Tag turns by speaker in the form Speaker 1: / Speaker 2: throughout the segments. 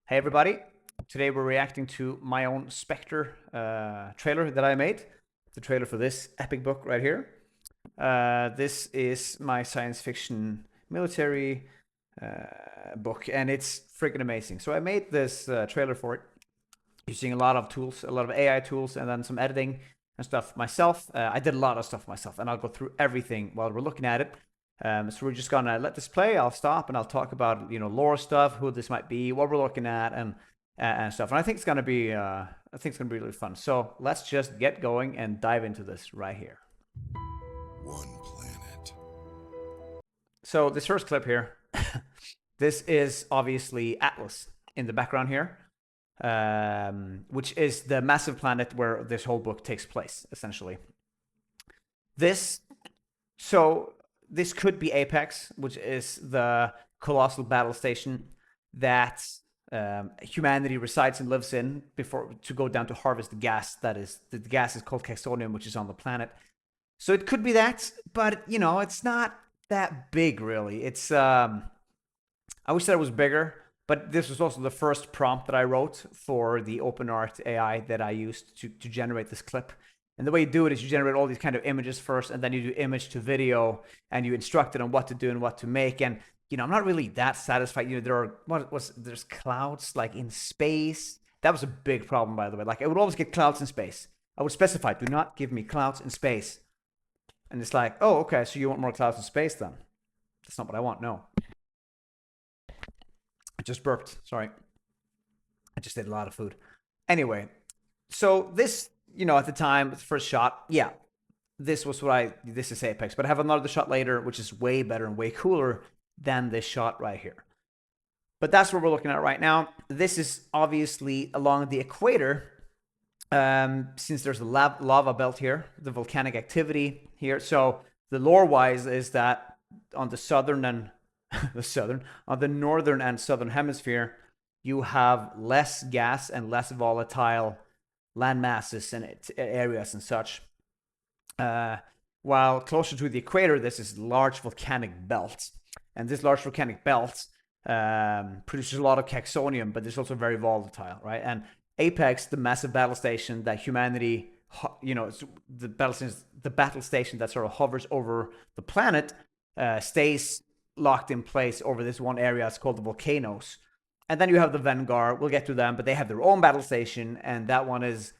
Speaker 1: Hey everybody, today we're reacting to my own SPECTER trailer that I made. The trailer for this epic book right here. This is my science fiction military book, and it's freaking amazing. So I made this trailer for it using a lot of tools, a lot of AI tools, and then some editing and stuff myself. I did a lot of stuff myself, and I'll go through everything while we're looking at it. So we're just gonna let this play. I'll stop and I'll talk about lore stuff, who this might be, what we're looking at, and stuff. And I think it's gonna be really fun. So let's just get going and dive into this right here.
Speaker 2: One planet.
Speaker 1: So this first clip here, this is obviously Atlas in the background here, which is the massive planet where this whole book takes place, essentially. This could be Apex, which is the colossal battle station that humanity resides and lives in to go down to harvest the gas. The gas is called Caxonium, which is on the planet. So it could be that, but it's not that big, really. It's I wish that it was bigger, but this was also the first prompt that I wrote for the OpenArt AI that I used to generate this clip. And the way you do it is you generate all these kind of images first, and then you do image to video, and you instruct it on what to do and what to make. And I'm not really that satisfied. There's clouds like in space. That was a big problem, by the way. Like, I would always get clouds in space. I would specify, do not give me clouds in space. And it's like, oh, okay, so you want more clouds in space then? That's not what I want. No. I just burped. Sorry. I just ate a lot of food. Anyway, so this. At the time, the first shot, yeah, this is Apex. But I have another shot later, which is way better and way cooler than this shot right here. But that's what we're looking at right now. This is obviously along the equator, since there's a lava belt here, the volcanic activity here. So the lore-wise is that on the southern and on the northern and southern hemisphere, you have less gas and less volatile land masses and areas and such. While closer to the equator, this is large volcanic belt. And this large volcanic belt produces a lot of caxonium, but it's also very volatile, right? And Apex, the massive battle station that humanity, the battle station that sort of hovers over the planet, stays locked in place over this one area. It's called the volcanoes. And then you have the Vanguard. We'll get to them, but they have their own battle station, and that one is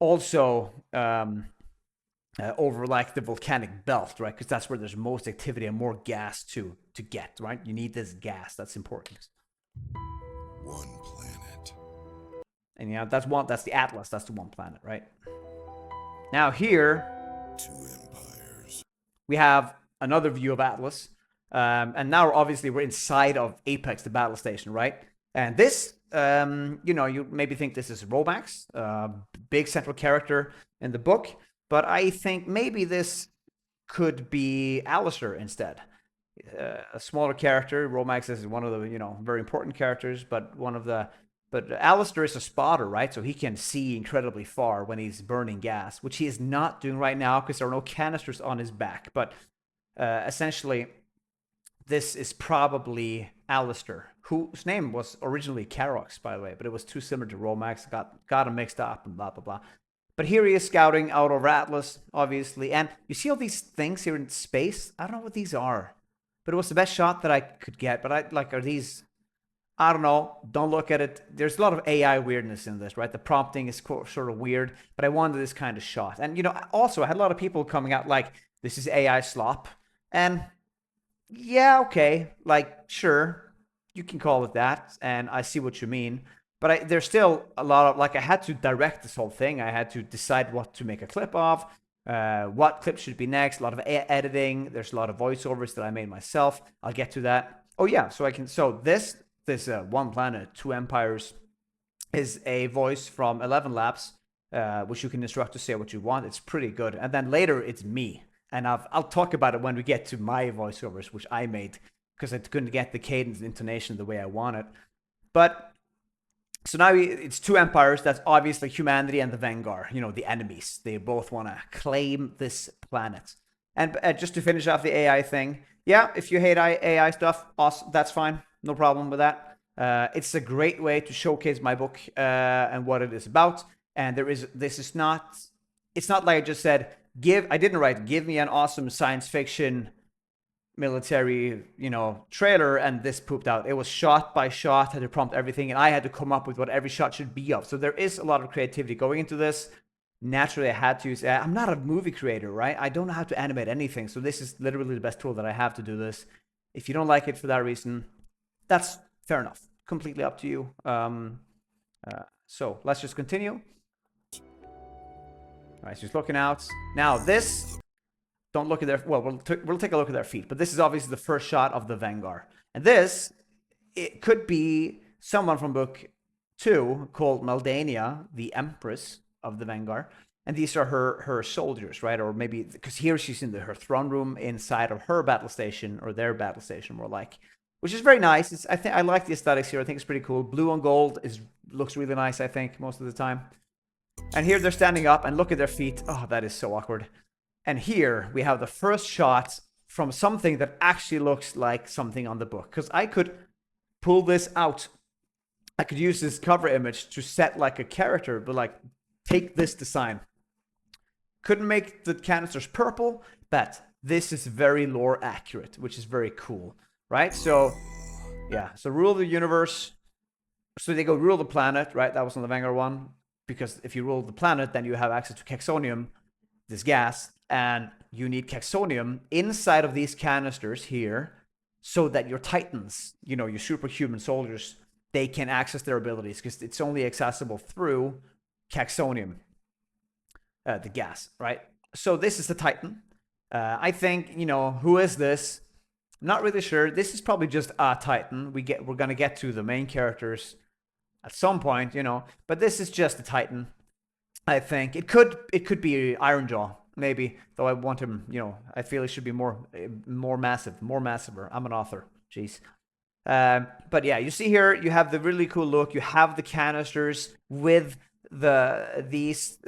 Speaker 1: also over like the volcanic belt, right? Because that's where there's most activity and more gas to get, right? You need this gas. That's important.
Speaker 2: One planet.
Speaker 1: And that's the Atlas. That's the one planet, right? Now here,
Speaker 2: two empires.
Speaker 1: We have another view of Atlas. And now obviously we're inside of Apex, the battle station, right? And this, you maybe think this is Romax, big central character in the book, but I think maybe this could be Alistair instead. A smaller character. Romax is one of the, very important characters, but Alistair is a spotter, right? So he can see incredibly far when he's burning gas, which he is not doing right now because there are no canisters on his back. But essentially, this is probably Alistair, whose name was originally Karox, by the way, but it was too similar to Romax, got him mixed up and blah, blah, blah. But here he is scouting out over Atlas, obviously. And you see all these things here in space? I don't know what these are, but it was the best shot that I could get. But are these, I don't know, don't look at it. There's a lot of AI weirdness in this, right? The prompting is sort of weird, but I wanted this kind of shot. And, also I had a lot of people coming out like, this is AI slop. And yeah, okay, like, sure, you can call it that, and I see what you mean. But there's still a lot of, like, I had to direct this whole thing. I had to decide what to make a clip of, what clip should be next, a lot of editing. There's a lot of voiceovers that I made myself. I'll get to that. Oh, yeah, so this One Planet, Two Empires is a voice from 11 Labs, which you can instruct to say what you want. It's pretty good. And then later, it's me. And I'll talk about it when we get to my voiceovers, which I made, because I couldn't get the cadence and intonation the way I wanted. But, so now it's two empires. That's obviously humanity and the Vanguard, the enemies. They both want to claim this planet. And just to finish off the AI thing, yeah, if you hate AI stuff, awesome, that's fine. No problem with that. It's a great way to showcase my book and what it is about. And it's not like I just said, I didn't write, give me an awesome science fiction military, trailer, and this pooped out. It was shot by shot, had to prompt everything, and I had to come up with what every shot should be of. So there is a lot of creativity going into this. Naturally, I had to use, I'm not a movie creator, right? I don't know how to animate anything. So this is literally the best tool that I have to do this. If you don't like it for that reason, that's fair enough. Completely up to you. So let's just continue. All right, she's looking out. Now this, don't look at their, well, we'll take a look at their feet, but this is obviously the first shot of the Vanguard. And this, it could be someone from book 2 called Maldania, the Empress of the Vanguard. And these are her soldiers, right? Or maybe, because here she's in her throne room inside of her battle station, or their battle station, more like. Which is very nice. I like the aesthetics here. I think it's pretty cool. Blue on gold looks really nice, I think, most of the time. And here they're standing up, and look at their feet. Oh, that is so awkward. And here we have the first shot from something that actually looks like something on the book. Because I could pull this out. I could use this cover image to set like a character, but like take this design. Couldn't make the canisters purple, but this is very lore accurate, which is very cool, right? So, yeah. So rule the universe. So they go rule the planet, right? That was on the Vanguard one. Because if you rule the planet, then you have access to Kexonium, this gas, and you need Kexonium inside of these canisters here so that your Titans, your superhuman soldiers, they can access their abilities, because it's only accessible through Kexonium, the gas, right? So this is the Titan. I think, who is this? I'm not really sure. This is probably just a Titan. We're going to get to the main characters at some point, but this is just a Titan. I think it could be Ironjaw, maybe, though I want him, I feel he should be more massive, more massiver. I'm an author, jeez. But yeah, you see here, you have the really cool look. You have the canisters with these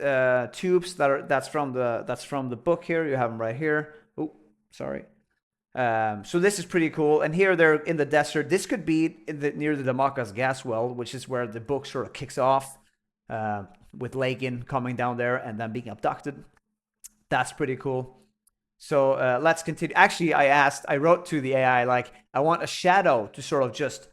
Speaker 1: tubes that's from the book here. You have them right here. Oh, sorry. So this is pretty cool. And here they're in the desert. This could be near the Damakas gas well, which is where the book sort of kicks off, with Lagan coming down there and then being abducted. That's pretty cool. So let's continue. Actually, I wrote to the AI, like, I want a shadow to sort of just,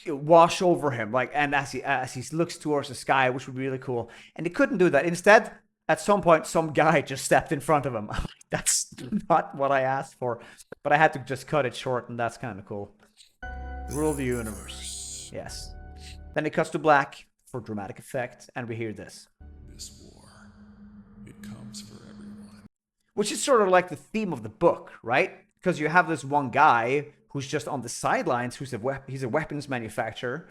Speaker 1: wash over him, like, and as he looks towards the sky, which would be really cool. And it couldn't do that. Instead, at some point, some guy just stepped in front of him. That's not what I asked for, but I had to just cut it short, and that's kind of cool. Rule the universe. Yes. Then it cuts to black for dramatic effect, and we hear this.
Speaker 2: This war, it comes for everyone.
Speaker 1: Which is sort of like the theme of the book, right? Because you have this one guy who's just on the sidelines, he's a weapons manufacturer,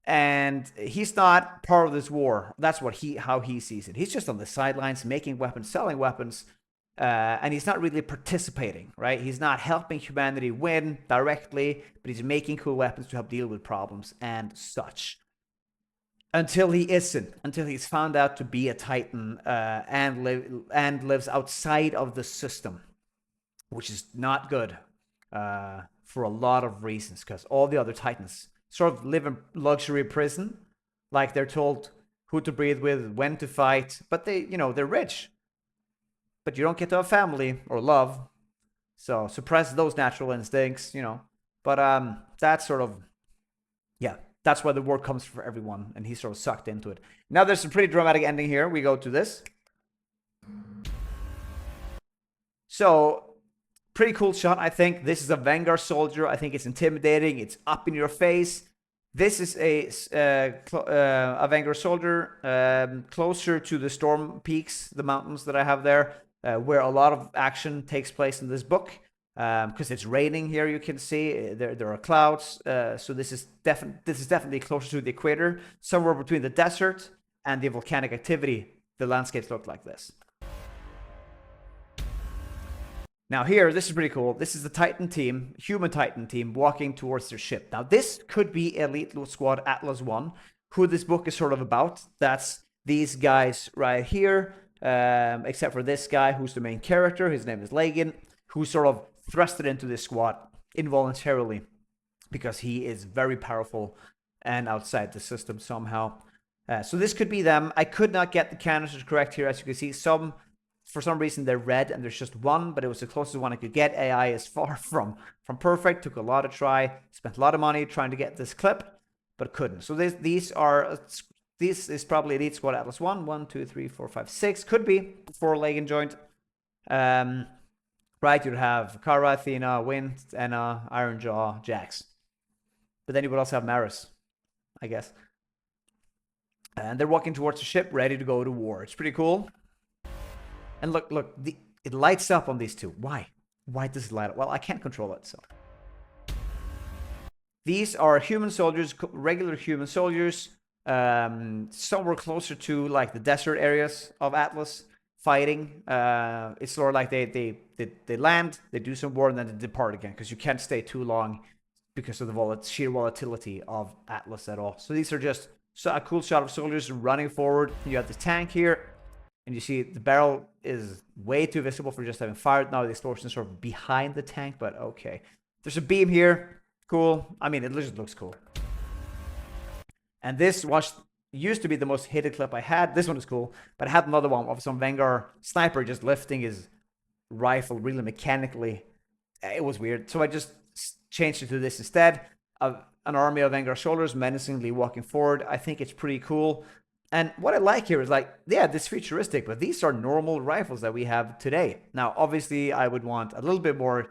Speaker 1: and he's not part of this war. That's how he sees it. He's just on the sidelines, making weapons, selling weapons, and he's not really participating, right? He's not helping humanity win directly, but he's making cool weapons to help deal with problems and such. Until he's found out to be a Titan and lives outside of the system, which is not good for a lot of reasons, because all the other Titans sort of live in luxury prison, like they're told who to breathe with, when to fight, but they're rich, but you don't get to have family or love, so suppress those natural instincts, but that's sort of, yeah, that's why the war comes for everyone, and he's sort of sucked into it. Now there's some pretty dramatic ending here. We go to this. So, pretty cool shot, I think. This is a Vanguard soldier. I think it's intimidating. It's up in your face. This is a Vanguard soldier closer to the storm peaks, the mountains that I have there, where a lot of action takes place in this book. Because it's raining here, you can see there are clouds. So this is definitely closer to the equator, somewhere between the desert and the volcanic activity. The landscapes look like this. Now here, this is pretty cool. This is the Titan team, human Titan team, walking towards their ship. Now this could be Elite Loot Squad Atlas 1, who this book is sort of about. That's these guys right here, except for this guy who's the main character. His name is Lagan, who sort of thrusted into this squad involuntarily because he is very powerful and outside the system somehow. So this could be them. I could not get the canisters correct here. As you can see, for some reason they're red and there's just one, but it was the closest one I could get. AI is far from perfect. Took a lot of try, spent a lot of money trying to get this clip, but couldn't. So this is probably Elite Squad Atlas 1. 1, 2, 3, 4, 5, 6. Could be 4 leg and joint. Right, you'd have Kara, Athena, Wind, Enna, Ironjaw, Jax. But then you would also have Maris, I guess. And they're walking towards the ship, ready to go to war. It's pretty cool. And look, it lights up on these two. Why? Why does it light up? Well, I can't control it, so. These are human soldiers, regular human soldiers, somewhere closer to like the desert areas of Atlas, fighting. It's sort of like they land, they do some war, and then they depart again, because you can't stay too long because of the sheer volatility of Atlas at all. So these are just a cool shot of soldiers running forward. You have the tank here, and you see the barrel is way too visible for just having fired. Now the explosion is sort of behind the tank, but okay. There's a beam here. Cool. I mean, it just looks cool. And this used to be the most hated clip I had. This one is cool, but I had another one of some Vanguard sniper just lifting his rifle really mechanically. It was weird. So I just changed it to this instead. An army of Vanguard soldiers menacingly walking forward. I think it's pretty cool. And what I like here is like, yeah, this is futuristic, but these are normal rifles that we have today. Now, obviously, I would want a little bit more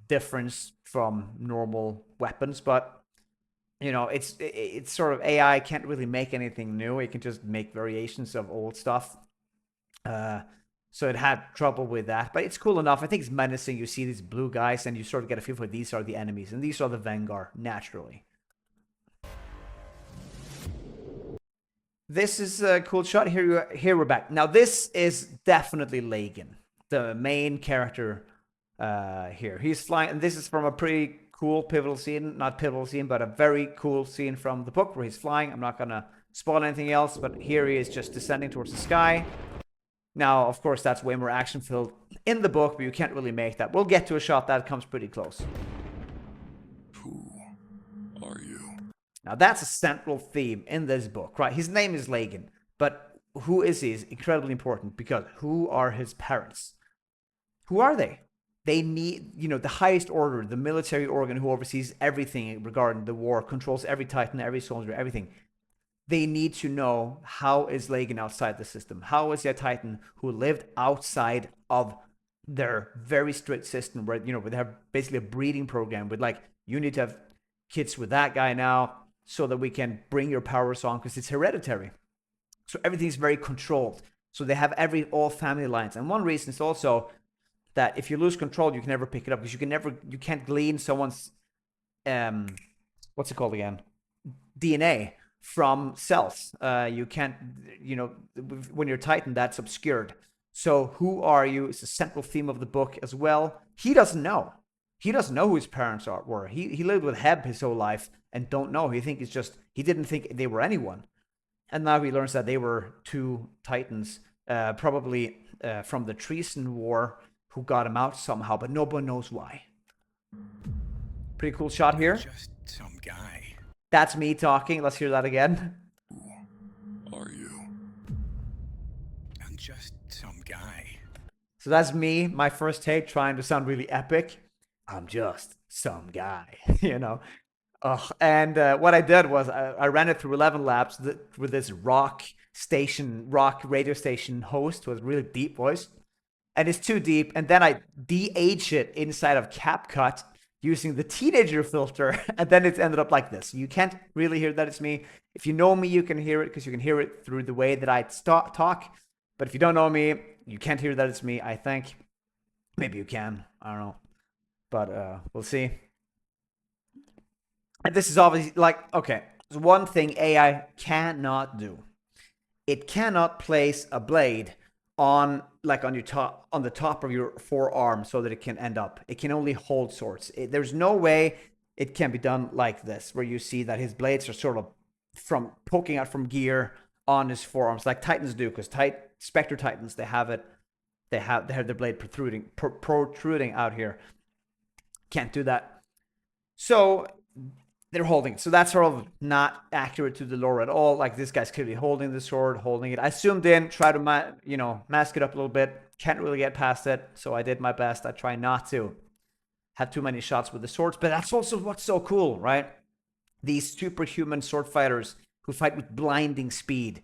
Speaker 1: difference from normal weapons, but you know, it's sort of AI can't really make anything new. It can just make variations of old stuff. So it had trouble with that, but it's cool enough. I think it's menacing. You see these blue guys, and you sort of get a feel for these are the enemies, and these are the Vanguard, naturally. This is a cool shot. Here we're back. Now, this is definitely Lagan, the main character here. He's flying, and this is from a pretty cool pivotal scene. Not pivotal scene, but a very cool scene from the book where he's flying. I'm not going to spoil anything else, but here he is just descending towards the sky. Now, of course, that's way more action-filled in the book, but you can't really make that. We'll get to a shot that comes pretty close.
Speaker 2: Who are you?
Speaker 1: Now, that's a central theme in this book, right? His name is Lagan, but who is he is incredibly important, because who are his parents? Who are they? They need, you know, the highest order, the military organ who oversees everything regarding the war, controls every Titan, every soldier, everything. They need to know, how is Lagan outside the system? How is he a Titan who lived outside of their very strict system where, you know, where they have basically a breeding program with like, you need to have kids with that guy now so that we can bring your powers on, because it's hereditary. So everything's very controlled. So they have all family lines. And one reason is also that if you lose control, you can never pick it up, because you can't glean someone's, what's it called again? DNA from cells. You can't, you know, when you're Titan, that's obscured. So who are you? It's a central theme of the book as well. He doesn't know. He doesn't know who his parents were. He lived with Heb his whole life and don't know. He didn't think they were anyone. And now he learns that they were 2 Titans, probably from the Treason War, who got him out somehow, but nobody knows why. Pretty cool shot here.
Speaker 3: Just some guy.
Speaker 1: That's me talking. Let's hear that again.
Speaker 2: Who are you?
Speaker 3: I'm just some guy.
Speaker 1: So that's me, my first take, trying to sound really epic. I'm just some guy, you know. And what I did was I ran it through 11 laps with this rock radio station host with really deep voice. And it's too deep. And then I de-age it inside of CapCut using the teenager filter. And then it ended up like this. You can't really hear that it's me. If you know me, you can hear it, because you can hear it through the way that I talk. But if you don't know me, you can't hear that it's me, I think. Maybe you can. I don't know. But we'll see. And this is obviously like, okay, there's one thing AI cannot do. It cannot place a blade on your top, on the top of your forearm, so that it can end up. It can only hold swords. There's no way it can be done like this, where you see that his blades are sort of from poking out from gear on his forearms, like Titans do, because Spectre Titans, they have their blade protruding out here. Can't do that. So they're holding it. So that's sort of not accurate to the lore at all. Like this guy's clearly holding the sword, holding it. I zoomed in, try to mask it up a little bit. Can't really get past it, so I did my best. I try not to have too many shots with the swords, but that's also what's so cool, right? These superhuman sword fighters who fight with blinding speed,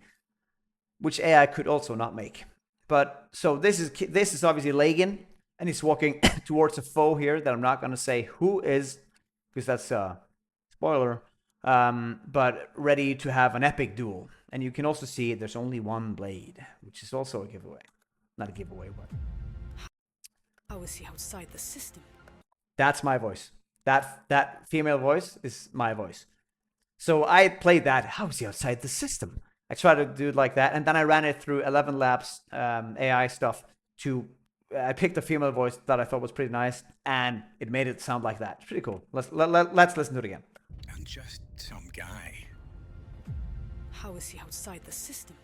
Speaker 1: which AI could also not make. But so this is obviously Lagan, and he's walking towards a foe here that I'm not going to say who is, because that's a spoiler, but ready to have an epic duel. And you can also see there's only one blade, which is also a giveaway. Not a giveaway, but...
Speaker 4: How is he outside the system?
Speaker 1: That's my voice. That female voice is my voice. So I played that. How is he outside the system? I tried to do it like that, and then I ran it through 11 Labs AI stuff to... I picked a female voice that I thought was pretty nice, and it made it sound like that. It's pretty cool. Let's listen to it again.
Speaker 3: I'm just some guy.
Speaker 4: How is he outside the system?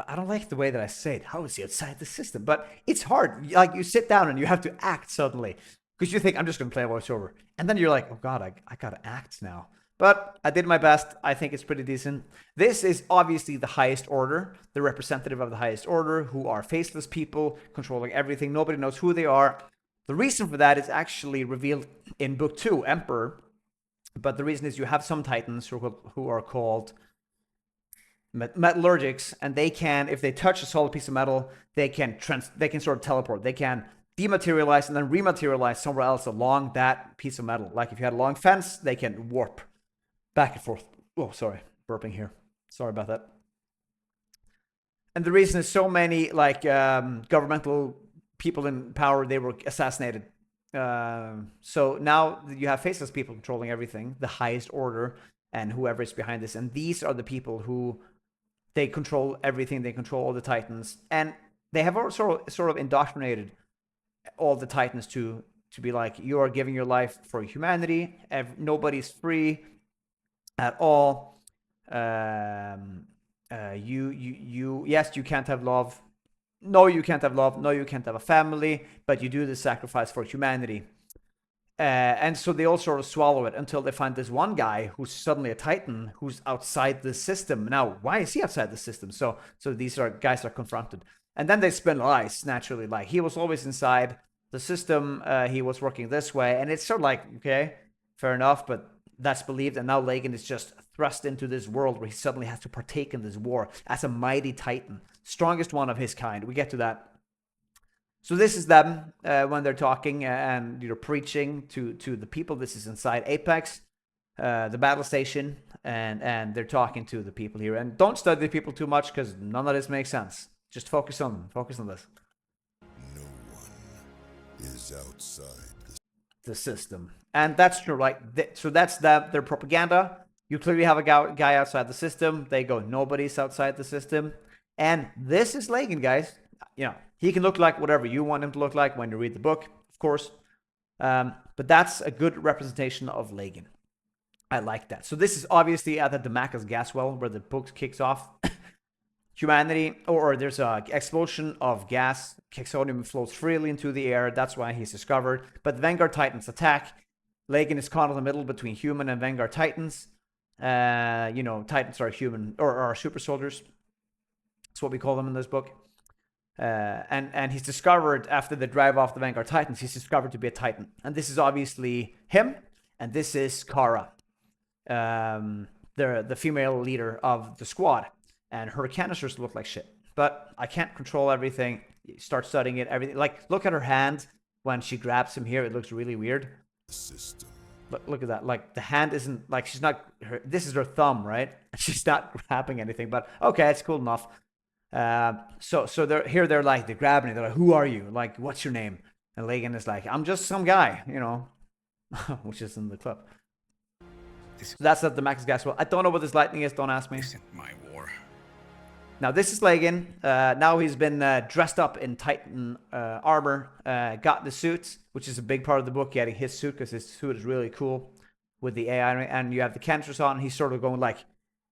Speaker 1: I don't like the way that I say it. How is he outside the system? But it's hard. Like, you sit down and you have to act suddenly. Because you think, I'm just going to play a voiceover. And then you're like, oh God, I got to act now. But I did my best. I think it's pretty decent. This is obviously the highest order, the representative of the highest order, who are faceless people controlling everything. Nobody knows who they are. The reason for that is actually revealed in Book 2, Emperor. But the reason is you have some titans who are called metallurgics, and they can, if they touch a solid piece of metal, they can sort of teleport. They can dematerialize and then rematerialize somewhere else along that piece of metal. Like if you had a long fence, they can warp back and forth. Oh, sorry, burping here. Sorry about that. And the reason is so many governmental people in power, they were assassinated. So now you have faceless people controlling everything, the highest order, and whoever is behind this. And these are the people who they control everything. They control all the titans, and they have also sort of indoctrinated all the titans to be like, you are giving your life for humanity. Nobody's free at all. Yes, you can't have love. No, you can't have love. No, you can't have a family, but you do the sacrifice for humanity. And so they all sort of swallow it until they find this one guy who's suddenly a titan who's outside the system. Now, why is he outside the system? So these guys are confronted. And then they spin lies, naturally. Like, he was always inside the system. He was working this way. And it's sort of like, okay, fair enough, but that's believed. And now Lagan is just thrust into this world where he suddenly has to partake in this war as a mighty titan. Strongest one of his kind. We get to that. So this is them when they're talking and preaching to the people. This is inside Apex, the battle station, and they're talking to the people here. And don't study the people too much because none of this makes sense. Just focus on this.
Speaker 5: No one is outside
Speaker 1: the system, and that's true. Like, so that's their propaganda. You clearly have a guy outside the system. They go, nobody's outside the system, and this is Lagan, guys. He can look like whatever you want him to look like when you read the book, of course. But that's a good representation of Lagan. I like that. So this is obviously at the Damascus gas well where the book kicks off. Humanity, or there's an explosion of gas. Kexonium flows freely into the air. That's why he's discovered. But the Vanguard Titans attack. Lagan is caught in the middle between human and Vanguard Titans. Titans are human, or are super soldiers. That's what we call them in this book. And he's discovered, after they drive off the Vanguard Titans, he's discovered to be a Titan. And this is obviously him, and this is Kara, the female leader of the squad. And her canisters look like shit. But I can't control everything. Start studying it, everything. Like, look at her hand when she grabs him here. It looks really weird.
Speaker 5: system.
Speaker 1: Look at that. Like, the hand isn't, like, she's not, this is her thumb, right? She's not grabbing anything, but okay, it's cool enough. So they're like, they're grabbing it. They're like, who are you? Like, what's your name? And Lagan is like, I'm just some guy, which is in the clip. So that's at the Max gas well. I don't know what this lightning is. Don't ask me.
Speaker 3: This isn't my war.
Speaker 1: Now, this is Lagan. Now he's been dressed up in Titan armor, got the suit, which is a big part of the book, getting his suit, because his suit is really cool with the AI. And you have the canisters on. He's sort of going like,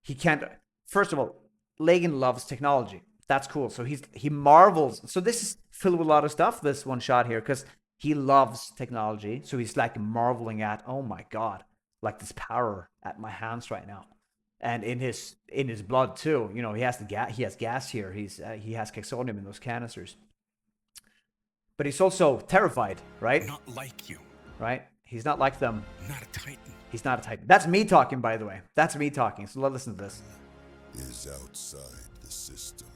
Speaker 1: he can't. First of all, Lagan loves technology. That's cool. So he marvels. So this is filled with a lot of stuff, this one shot here, because he loves technology. So he's like marveling at, oh my God, like this power at my hands right now. And in his blood too. You know, he has gas here. He has Kexonium in those canisters. But he's also terrified, right?
Speaker 3: Not like you.
Speaker 1: Right? He's not like them.
Speaker 3: Not a Titan.
Speaker 1: He's not a Titan. That's me talking, by the way. That's me talking. So let's listen to this.
Speaker 5: Is outside the system.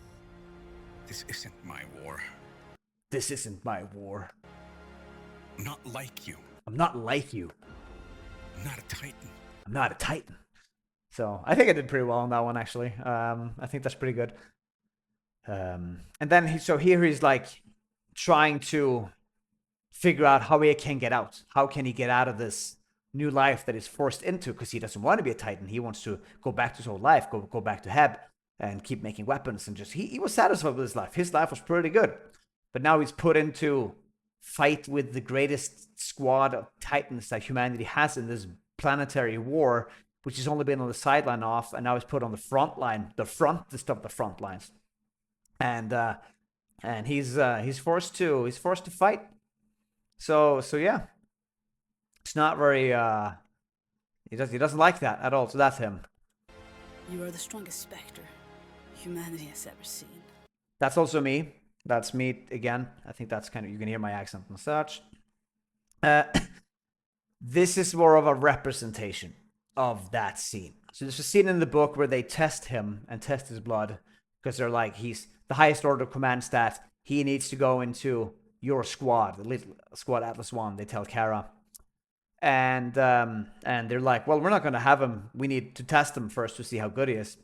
Speaker 3: This isn't my war.
Speaker 1: This isn't my war.
Speaker 3: Not like you.
Speaker 1: I'm not like you.
Speaker 3: Not a Titan.
Speaker 1: I'm not a Titan. So I think I did pretty well on that one, actually. I think that's pretty good. And then here he's like trying to figure out how he can get out. How can he get out of this new life that he's forced into? Because he doesn't want to be a Titan. He wants to go back to his old life, go back to Heb and keep making weapons. And just he was satisfied with his life. His life was pretty good. But now he's put into fight with the greatest squad of Titans that humanity has in this planetary war, which has only been on the sideline off, and now he's put on the front line, the front lines, and he's forced to fight. So yeah, it's not very he doesn't like that at all. So that's him.
Speaker 4: You are the strongest Spectre humanity has ever seen.
Speaker 1: That's also me. That's me again. I think that's kind of, you can hear my accent and such. This is more of a representation of that scene. So there's a scene in the book where they test him and test his blood, because they're like, he's the highest order of command stat. He needs to go into your squad, the little squad Atlas 1, they tell Kara. And they're like, well, we're not going to have him. We need to test him first to see how good he is.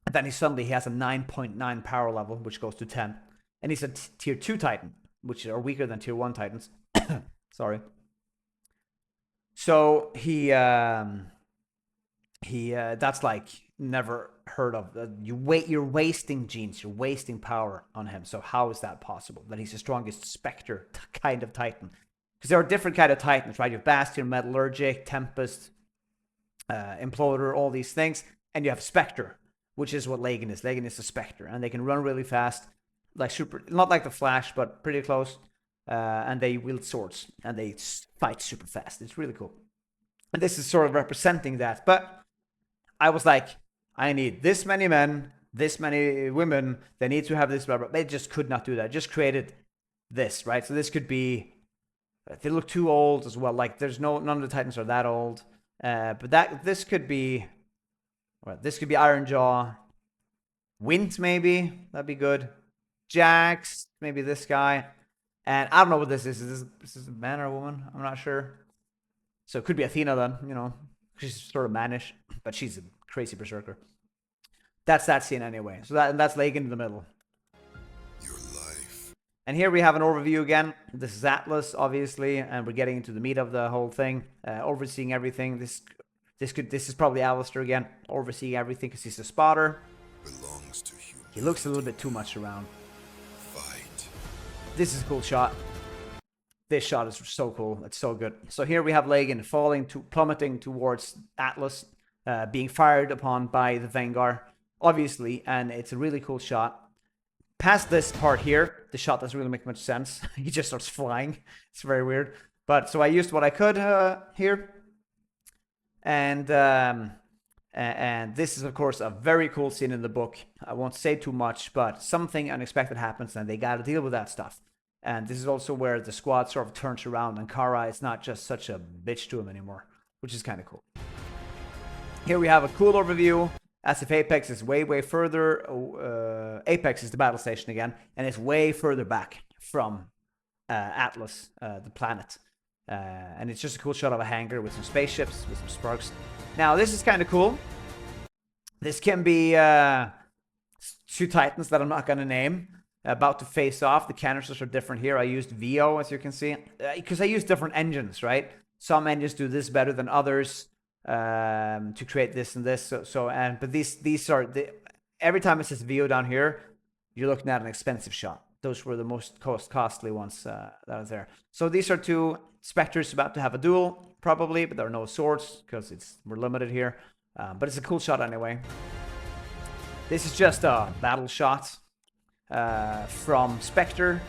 Speaker 1: And then he has a 9.9 power level, which goes to 10. And he's a tier 2 Titan, which are weaker than tier 1 Titans. Sorry. So that's like never heard of. You're wasting genes, you're wasting power on him. So how is that possible? That he's the strongest Spectre kind of Titan? Because there are different kind of Titans, right? You have Bastion, Metallurgic, Tempest, Imploder, all these things. And you have Spectre, which is what Lende is. Lende is a Spectre. And they can run really fast. Like not like the Flash, but pretty close. And they wield swords. And they fight super fast. It's really cool. And this is sort of representing that. But I was like, I need this many men, this many women. They need to have this. Blah, blah. They just could not do that. Just created this, right? So this could be, they look too old as well. Like none of the Titans are that old. But this could be Ironjaw. Wind, maybe. That'd be good. Jax, maybe this guy. And I don't know what this is. Is this a man or a woman? I'm not sure. So it could be Athena then, you know. She's sort of mannish, but she's a crazy berserker. That's that scene anyway. So that's Lende in the middle.
Speaker 5: Your life.
Speaker 1: And here we have an overview again. This is Atlas, obviously, and we're getting into the meat of the whole thing. Overseeing everything. This is probably Alistair again, overseeing everything because he's a spotter.
Speaker 5: Belongs to human.
Speaker 1: He looks a little bit too much around.
Speaker 5: Fight.
Speaker 1: This is a cool shot. This shot is so cool. It's so good. So here we have Lende plummeting towards Atlas, being fired upon by the Vanguard, obviously, and it's a really cool shot. Past this part here, the shot doesn't really make much sense. He just starts flying. It's very weird. But so I used what I could here. And this is, of course, a very cool scene in the book. I won't say too much, but something unexpected happens, and they got to deal with that stuff. And this is also where the squad sort of turns around, and Kara is not just such a bitch to him anymore, which is kind of cool. Here we have a cool overview, as if Apex is way, way further. Apex is the battle station again, and it's way further back from Atlas, the planet. And it's just a cool shot of a hangar with some spaceships, with some sparks. Now, this is kind of cool. This can be 2 Titans that I'm not going to name, about to face off. The canisters are different here. I used VO, as you can see, because I use different engines, right? Some engines do this better than others to create this and this. But these are every time it says VO down here, you're looking at an expensive shot. Those were the most costly ones that was there. So these are 2 Spectres about to have a duel, probably, but there are no swords because we're limited here. But it's a cool shot anyway. This is just a battle shot from Spectre.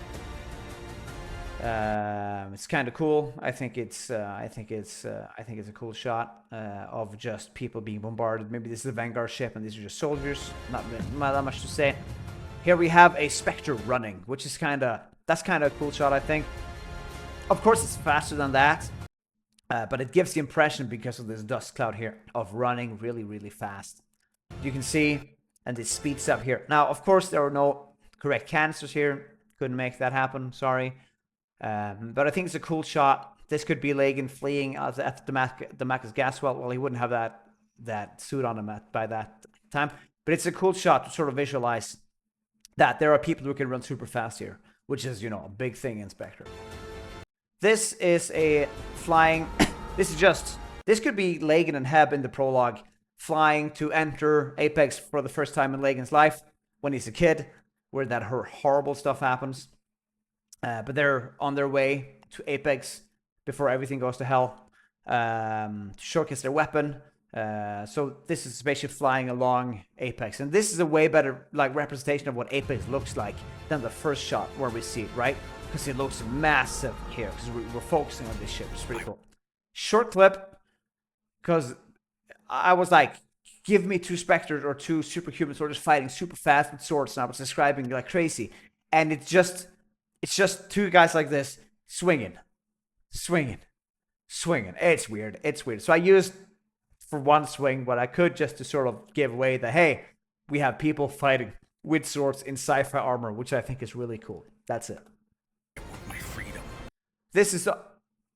Speaker 1: It's kind of cool. I think it's a cool shot of just people being bombarded. Maybe this is a Vanguard ship and these are just soldiers. Not that much to say. Here we have a Spectre running, which is that's kind of a cool shot, I think. Of course, it's faster than that, but it gives the impression, because of this dust cloud here, of running really, really fast. You can see, and it speeds up here. Now, of course, there are no correct canisters here. Couldn't make that happen, sorry. But I think it's a cool shot. This could be Lagan fleeing at Damascus gas well. Well, he wouldn't have that suit on him by that time. But it's a cool shot to sort of visualize that there are people who can run super fast here, which is, you know, a big thing in Spectre. This is a flying... This could be Lagan and Heb in the prologue, flying to enter Apex for the first time in Lagan's life when he's a kid, where that horrible stuff happens. But they're on their way to Apex before everything goes to hell, to showcase their weapon. So this is a spaceship flying along Apex, and this is a way better representation of what Apex looks like than the first shot where we see it, right? Because it looks massive here, because we're focusing on this ship. It's pretty cool. Short clip, because I was like, give me 2 Spectres or 2 superhuman soldiers fighting super fast with swords, and I was describing like crazy, and it's just 2 guys like this swinging. It's weird. So I used for one swing what I could, just to sort of give away the, hey, we have people fighting with swords in sci-fi armor, which I think is really cool. That's it.
Speaker 3: My freedom.
Speaker 1: This is the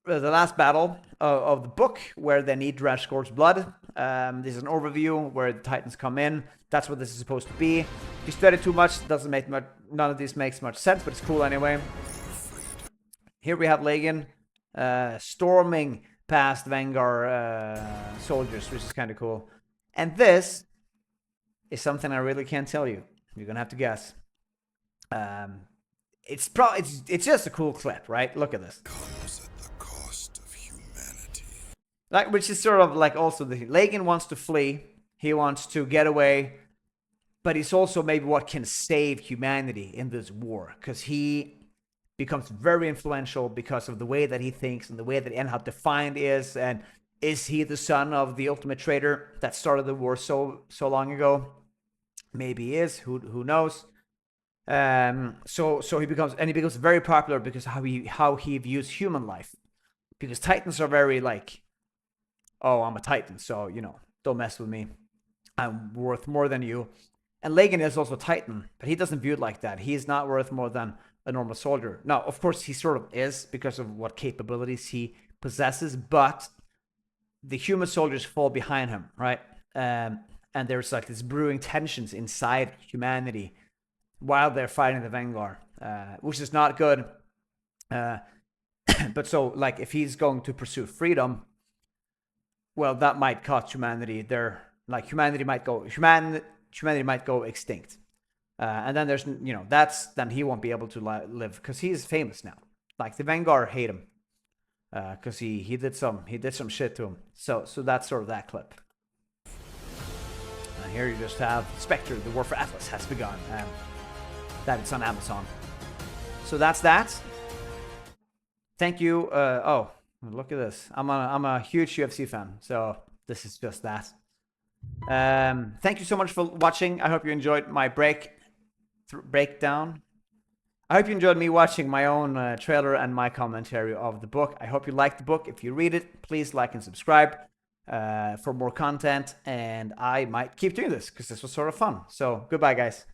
Speaker 1: last battle of the book, where they need Drash Scourge's blood. This is an overview where the Titans come in. That's what this is supposed to be. If you study too much, it doesn't make much. None of this makes much sense, but it's cool anyway. Here we have Lagan storming past Vanguard soldiers, which is kind of cool. And this is something I really can't tell you. You're gonna have to guess. It's just a cool clip, right? Look at this.
Speaker 5: Comes at the cost of humanity.
Speaker 1: Which is sort of like also the Lagan wants to flee. He wants to get away, but he's also maybe what can save humanity in this war, because he becomes very influential because of the way that he thinks and the way that and how defined he is. And is he the son of the ultimate traitor that started the war so long ago? Maybe he is. Who knows? So he becomes very popular because how he views human life. Because Titans are very like, oh, I'm a Titan, so don't mess with me. I'm worth more than you. And Lagan is also a Titan, but he doesn't view it like that. He's not worth more than a normal soldier. Now, of course, he sort of is because of what capabilities he possesses, but the human soldiers fall behind him, right? And there's like this brewing tensions inside humanity while they're fighting the Vanguard, which is not good. But so, like, if he's going to pursue freedom, well, that might cost humanity. Humanity might go extinct. And then there's, then he won't be able to live because he's famous now. Like, the Vanguard hate him because he did some shit to him. So that's sort of that clip. And here you just have Spectre, the War for Atlas has begun. That it's on Amazon. So that's that. Thank you. Oh, look at this. I'm a huge UFC fan, so this is just that. Thank you so much for watching. I hope you enjoyed my breakdown. I hope you enjoyed me watching my own trailer and my commentary of the book. I hope you liked the book. If you read it, please like and subscribe for more content. And I might keep doing this because this was sort of fun. So goodbye, guys.